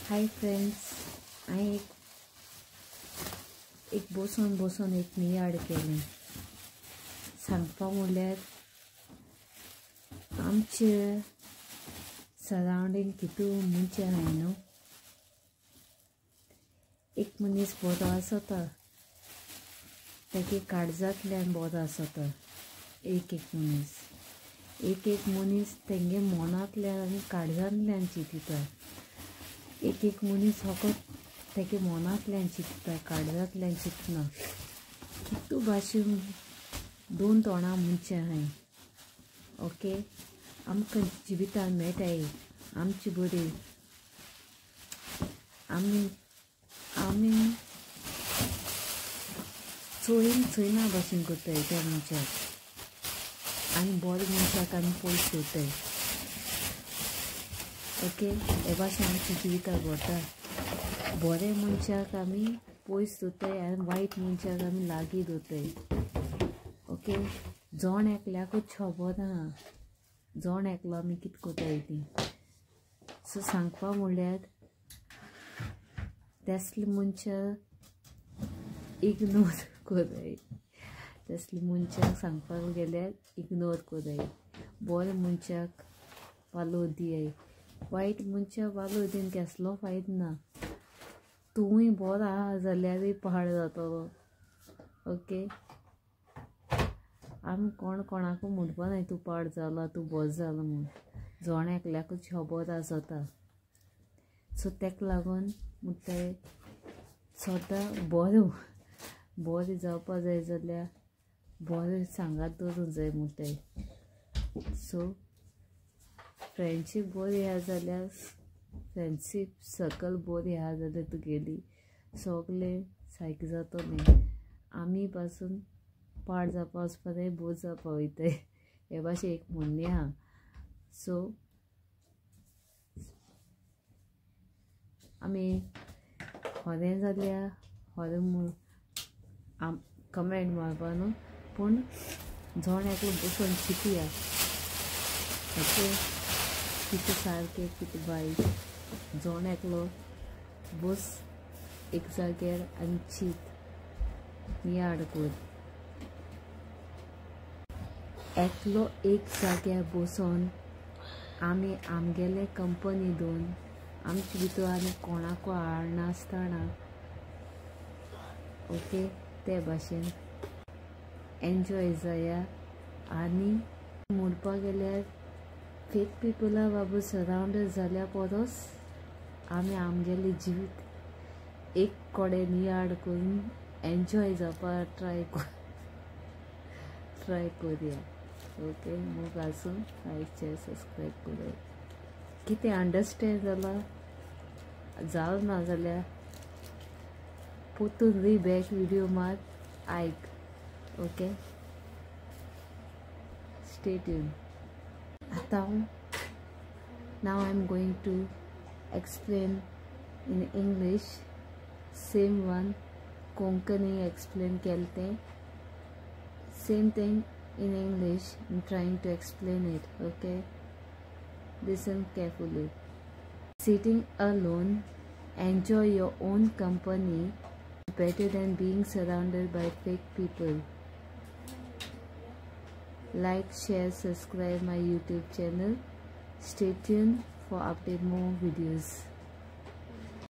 Hi friends, हांवें एक बसून एक नियाड केलें. सांगपा म्हणल्यार आमचे सरावंडींग कितू मनशां आहाय न्हू. एक मनीस बरो आसता, ताका काळजांतल्यान बरो आसता. एक मनीस तेंगे मनांतल्यान आनी काळजांतल्यान चिंतिता. एक मनीस फकत तेगे मनांतल्यान चिंतता, काळजांतल्यान चिंतना. कितू भाशेन दोन तोंडां मनशां आहाय. ओके, आमकां जिवितान मेळटाय आमची बरी. आमी चोयना भाशेन करताय त्या मनशाक, आनी बऱ्या मनशाक आमी पयस दवरताय. ओके, हे भाशेन आमची जिवितां घडटा. बऱ्या मनशाक आमी पयस दवरताय आनी वायट मनशाक आमी लागीं दवरताय. ओके, जोण एकल्याकूच खबर ना जोण एकलो आमी कितें कोताय ती. सो सांगपा म्हणल्यार तेसले मनशां इग्नोर कोराय. तेसले मनशाक सांगपाक गेल्यार इग्नोर कोराय. बऱ्या मनशाक वालोर दियाय. वायट मनशाक वालोर दिवन केसलो फायदो ना. तूंय बरो आहा जाल्यारूय पाड जातलो. ओके, आमी कोणाकू म्हणपा नाय तूं पाड जाला, तूं बरो जाला म्हूण. जोण एकल्याकूच खबर आसता. सो तेका लागून म्हणटाय सदां बरें जावपा जाय जाल्यार बरें सांगात दवरूंक जाय म्हणटाय. सो फ्रेंडशीप बरी आहा जाल्यार, फ्रेंडशीप सर्कल बरी आहा जाल्यार तुगेली सगळें सारकें जातलें. आमी पासून पाड जावपा वचपा जाय, बोर जावपा वयताय. हे भाशेन एक म्हणणें आहा. सो आमी खरें जाल्यार खरें म्हूण कमेंट मारपा न्हू, पूण जोण एकलो बसून चिंतया. ओके, कितें सारकें कितें वायट. जोण एकलो बस एक जाग्यार आनी चिंत, नियाड कर. एकलो एक जाग्यार बसून आमी आमगेले कंपनी दवरून आमचे भितर आनी कोणाकू आडनासतना, ओके, ते भाशेन एन्जॉय जाया. आनी म्हणपा गेल्यार फेक पिपला बाबू सरावंडड जाल्या परस आमी आमगेले जिवीत एक कडेन नियाड करून एन्जॉय जावपा ट्राय करया. ओके, मोग आसून लायक शेअर सबस्क्रायब कराय. कितें अंडरस्टँड जाल ना जाल्यार पोतून बॅक व्हिडिओ मार, आयक. Okay, stay tuned. Now I'm going to explain in English. Same one Konkani explain kelte. Same thing in English. I'm trying to explain it. Okay, listen carefully. Sitting alone, enjoy your own company better than being surrounded by fake people. Like, share, subscribe my YouTube channel. Stay tuned for update more videos.